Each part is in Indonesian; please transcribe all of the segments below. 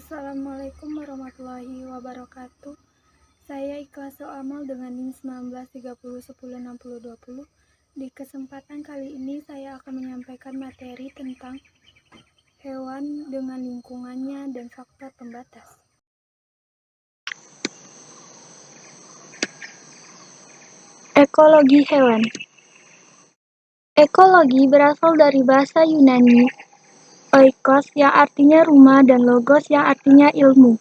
Assalamualaikum warahmatullahi wabarakatuh. Saya Ikhlas Amal dengan NIM 1930106020. Di kesempatan kali ini saya akan menyampaikan materi tentang hewan dengan lingkungannya dan faktor pembatas. Ekologi hewan. Ekologi berasal dari bahasa Yunani oikos yang artinya rumah dan logos yang artinya ilmu.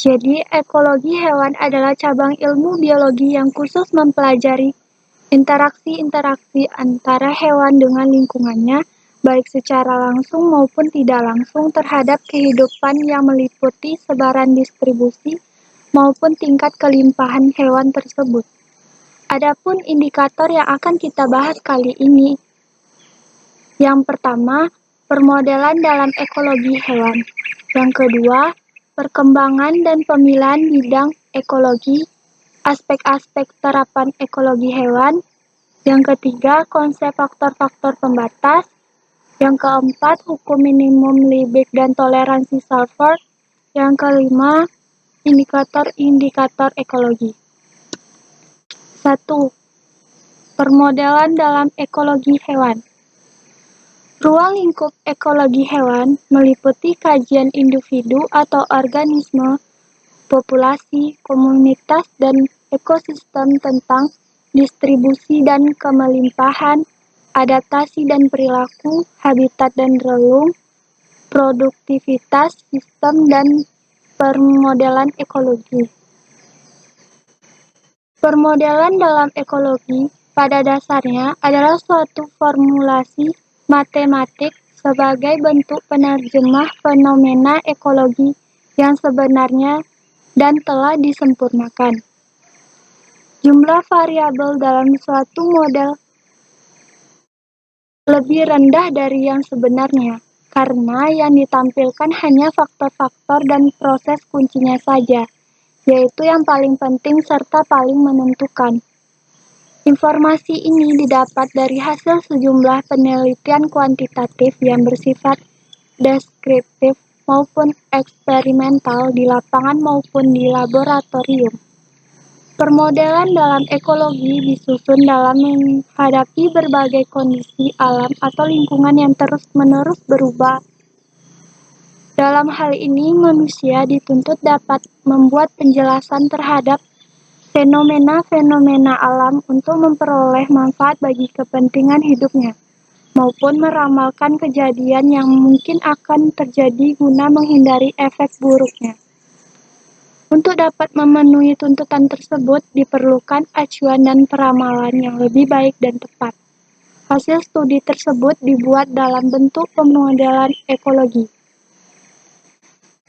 Jadi, ekologi hewan adalah cabang ilmu biologi yang khusus mempelajari interaksi-interaksi antara hewan dengan lingkungannya, baik secara langsung maupun tidak langsung terhadap kehidupan yang meliputi sebaran distribusi maupun tingkat kelimpahan hewan tersebut. Adapun indikator yang akan kita bahas kali ini, yang pertama, permodelan dalam ekologi hewan. Yang kedua, perkembangan dan pemilihan bidang ekologi, aspek-aspek terapan ekologi hewan. Yang ketiga, konsep faktor-faktor pembatas. Yang keempat, hukum minimum Liebig dan toleransi Salford. Yang kelima, indikator-indikator ekologi. 1. Permodelan dalam ekologi hewan. Ruang lingkup ekologi hewan meliputi kajian individu atau organisme, populasi, komunitas, dan ekosistem tentang distribusi dan kemelimpahan, adaptasi dan perilaku, habitat dan relung, produktivitas, sistem, dan permodelan ekologi. Permodelan dalam ekologi pada dasarnya adalah suatu formulasi matematik sebagai bentuk penerjemah fenomena ekologi yang sebenarnya dan telah disempurnakan. Jumlah variabel dalam suatu model lebih rendah dari yang sebenarnya, karena yang ditampilkan hanya faktor-faktor dan proses kuncinya saja, yaitu yang paling penting serta paling menentukan. Informasi ini didapat dari hasil sejumlah penelitian kuantitatif yang bersifat deskriptif maupun eksperimental di lapangan maupun di laboratorium. Permodelan dalam ekologi disusun dalam menghadapi berbagai kondisi alam atau lingkungan yang terus-menerus berubah. Dalam hal ini, manusia dituntut dapat membuat penjelasan terhadap fenomena-fenomena alam untuk memperoleh manfaat bagi kepentingan hidupnya, maupun meramalkan kejadian yang mungkin akan terjadi guna menghindari efek buruknya. Untuk dapat memenuhi tuntutan tersebut, diperlukan acuan dan peramalan yang lebih baik dan tepat. Hasil studi tersebut dibuat dalam bentuk pemodelan ekologi.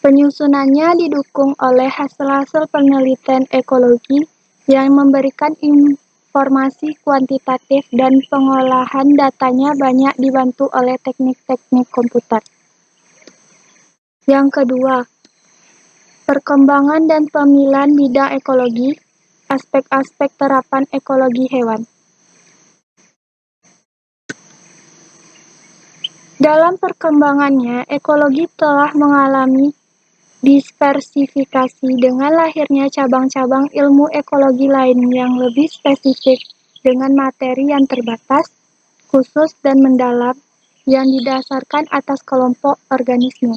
Penyusunannya didukung oleh hasil-hasil penelitian ekologi yang memberikan informasi kuantitatif dan pengolahan datanya banyak dibantu oleh teknik-teknik komputer. Yang kedua, perkembangan dan pemilihan bidang ekologi, aspek-aspek terapan ekologi hewan. Dalam perkembangannya, ekologi telah mengalami dispersifikasi dengan lahirnya cabang-cabang ilmu ekologi lain yang lebih spesifik dengan materi yang terbatas, khusus dan mendalam yang didasarkan atas kelompok organisme.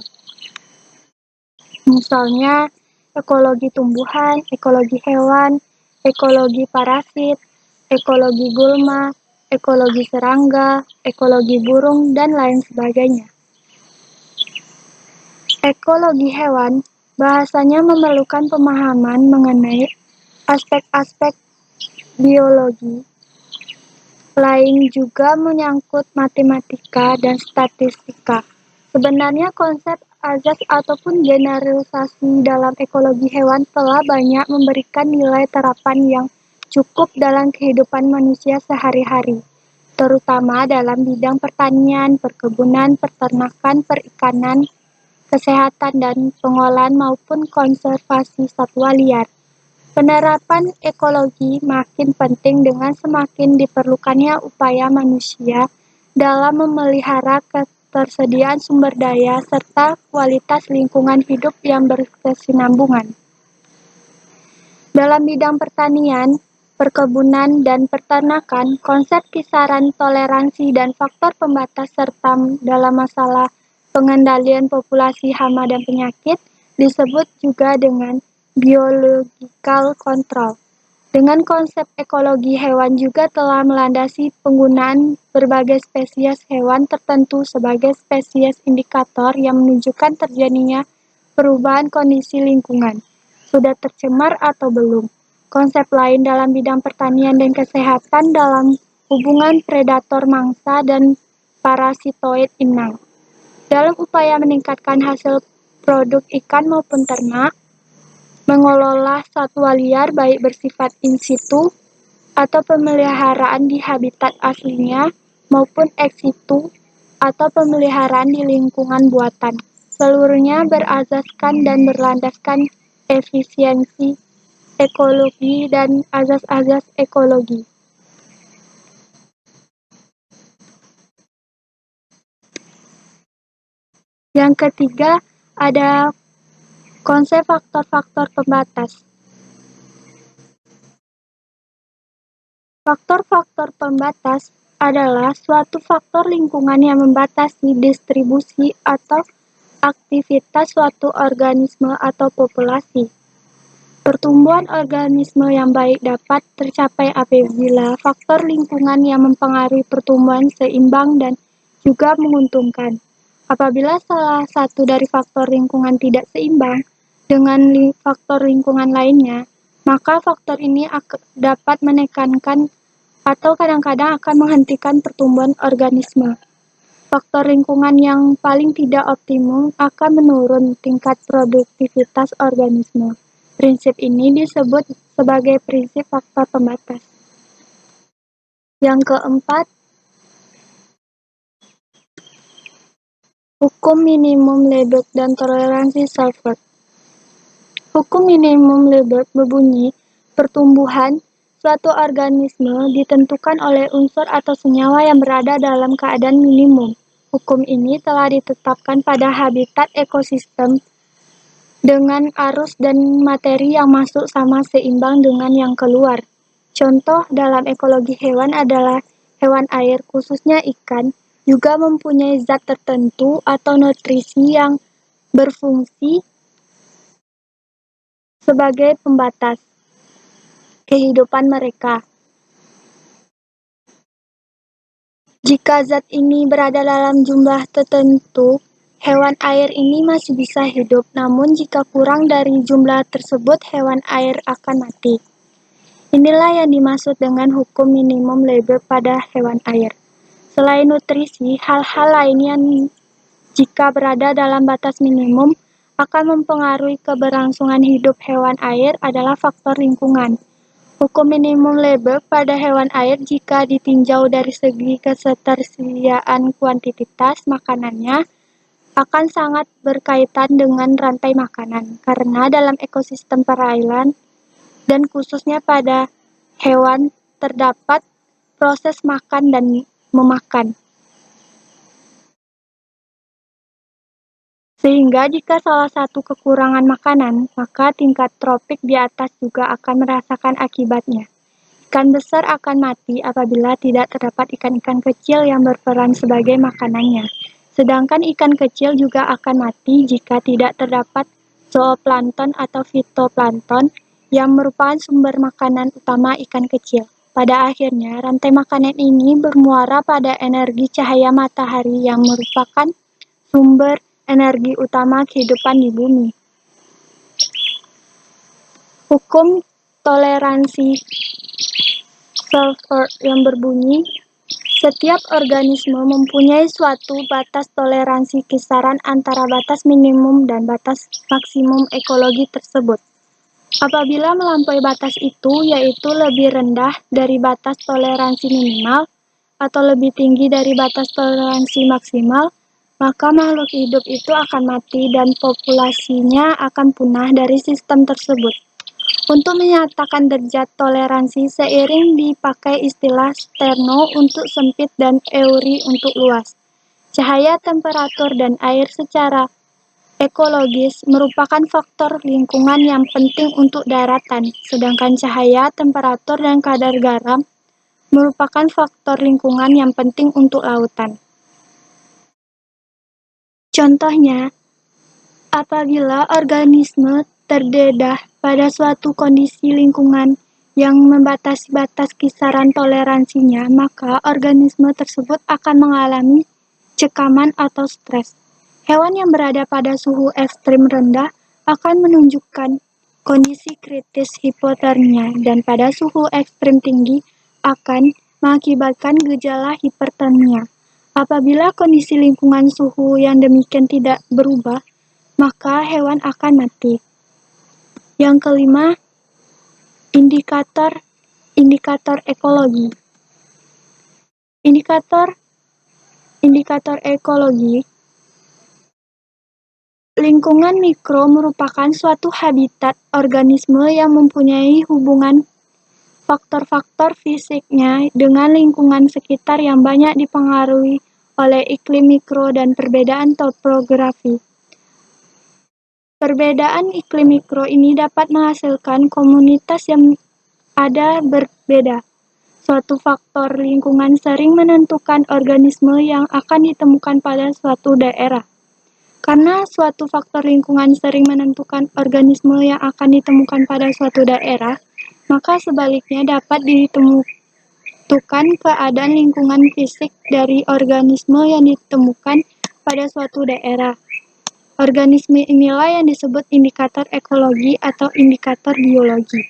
Misalnya, ekologi tumbuhan, ekologi hewan, ekologi parasit, ekologi gulma, ekologi serangga, ekologi burung, dan lain sebagainya. Ekologi hewan bahasanya memerlukan pemahaman mengenai aspek-aspek biologi lain juga menyangkut matematika dan statistika. Sebenarnya konsep azas ataupun generalisasi dalam ekologi hewan telah banyak memberikan nilai terapan yang cukup dalam kehidupan manusia sehari-hari, terutama dalam bidang pertanian, perkebunan, peternakan, perikanan, kesehatan dan pengolahan maupun konservasi satwa liar. Penerapan ekologi makin penting dengan semakin diperlukannya upaya manusia dalam memelihara ketersediaan sumber daya, serta kualitas lingkungan hidup yang berkesinambungan. Dalam bidang pertanian, perkebunan, dan peternakan, konsep kisaran toleransi dan faktor pembatas serta dalam masalah pengendalian populasi hama dan penyakit disebut juga dengan biological control. Dengan konsep ekologi hewan juga telah melandasi penggunaan berbagai spesies hewan tertentu sebagai spesies indikator yang menunjukkan terjadinya perubahan kondisi lingkungan. Sudah tercemar atau belum? Konsep lain dalam bidang pertanian dan kesehatan dalam hubungan predator mangsa dan parasitoid inang. Dalam upaya meningkatkan hasil produk ikan maupun ternak, mengelola satwa liar baik bersifat in situ atau pemeliharaan di habitat aslinya maupun ex situ atau pemeliharaan di lingkungan buatan. Seluruhnya berazaskan dan berlandaskan efisiensi ekologi dan azas-azas ekologi. Yang ketiga, ada konsep faktor-faktor pembatas. Faktor-faktor pembatas adalah suatu faktor lingkungan yang membatasi distribusi atau aktivitas suatu organisme atau populasi. Pertumbuhan organisme yang baik dapat tercapai apabila faktor lingkungan yang mempengaruhi pertumbuhan seimbang dan juga menguntungkan. Apabila salah satu dari faktor lingkungan tidak seimbang dengan faktor lingkungan lainnya, maka faktor ini dapat menekankan atau kadang-kadang akan menghentikan pertumbuhan organisme. Faktor lingkungan yang paling tidak optimum akan menurun tingkat produktivitas organisme. Prinsip ini disebut sebagai prinsip faktor pembatas. Yang keempat, hukum minimum Lebesgue dan toleransi Salford. Hukum minimum Lebesgue berbunyi, pertumbuhan suatu organisme ditentukan oleh unsur atau senyawa yang berada dalam keadaan minimum. Hukum ini telah ditetapkan pada habitat ekosistem dengan arus dan materi yang masuk sama seimbang dengan yang keluar. Contoh dalam ekologi hewan adalah hewan air, khususnya ikan, juga mempunyai zat tertentu atau nutrisi yang berfungsi sebagai pembatas kehidupan mereka. Jika zat ini berada dalam jumlah tertentu, hewan air ini masih bisa hidup, namun jika kurang dari jumlah tersebut, hewan air akan mati. Inilah yang dimaksud dengan hukum minimum Lebesgue pada hewan air. Selain nutrisi, hal-hal lain yang jika berada dalam batas minimum akan mempengaruhi keberlangsungan hidup hewan air adalah faktor lingkungan. Hukum minimum Lebesgue pada hewan air jika ditinjau dari segi ketersediaan kuantitas makanannya akan sangat berkaitan dengan rantai makanan, karena dalam ekosistem perairan dan khususnya pada hewan terdapat proses makan dan memakan. Sehingga jika salah satu kekurangan makanan, maka tingkat tropik di atas juga akan merasakan akibatnya. Ikan besar akan mati apabila tidak terdapat ikan-ikan kecil yang berperan sebagai makanannya. Sedangkan ikan kecil juga akan mati jika tidak terdapat zooplankton atau fitoplankton yang merupakan sumber makanan utama ikan kecil. Pada akhirnya, rantai makanan ini bermuara pada energi cahaya matahari yang merupakan sumber energi utama kehidupan di bumi. Hukum toleransi Salford yang berbunyi, setiap organisme mempunyai suatu batas toleransi kisaran antara batas minimum dan batas maksimum ekologi tersebut. Apabila melampaui batas itu, yaitu lebih rendah dari batas toleransi minimal atau lebih tinggi dari batas toleransi maksimal, maka makhluk hidup itu akan mati dan populasinya akan punah dari sistem tersebut. Untuk menyatakan derajat toleransi seiring dipakai istilah sterno untuk sempit dan euri untuk luas. Cahaya, temperatur, dan air secara ekologis merupakan faktor lingkungan yang penting untuk daratan, sedangkan cahaya, temperatur, dan kadar garam merupakan faktor lingkungan yang penting untuk lautan. Contohnya, apabila organisme terdedah pada suatu kondisi lingkungan yang membatasi batas kisaran toleransinya, maka organisme tersebut akan mengalami cekaman atau stres. Hewan yang berada pada suhu ekstrim rendah akan menunjukkan kondisi kritis hipotermia dan pada suhu ekstrim tinggi akan mengakibatkan gejala hipertermia. Apabila kondisi lingkungan suhu yang demikian tidak berubah, maka hewan akan mati. Yang kelima, indikator ekologi. Indikator ekologi. Lingkungan mikro merupakan suatu habitat organisme yang mempunyai hubungan faktor-faktor fisiknya dengan lingkungan sekitar yang banyak dipengaruhi oleh iklim mikro dan perbedaan topografi. Perbedaan iklim mikro ini dapat menghasilkan komunitas yang ada berbeda. Suatu faktor lingkungan sering menentukan organisme yang akan ditemukan pada suatu daerah. Karena suatu faktor lingkungan sering menentukan organisme yang akan ditemukan pada suatu daerah, maka sebaliknya dapat ditentukan keadaan lingkungan fisik dari organisme yang ditemukan pada suatu daerah. Organisme inilah yang disebut indikator ekologi atau indikator biologi.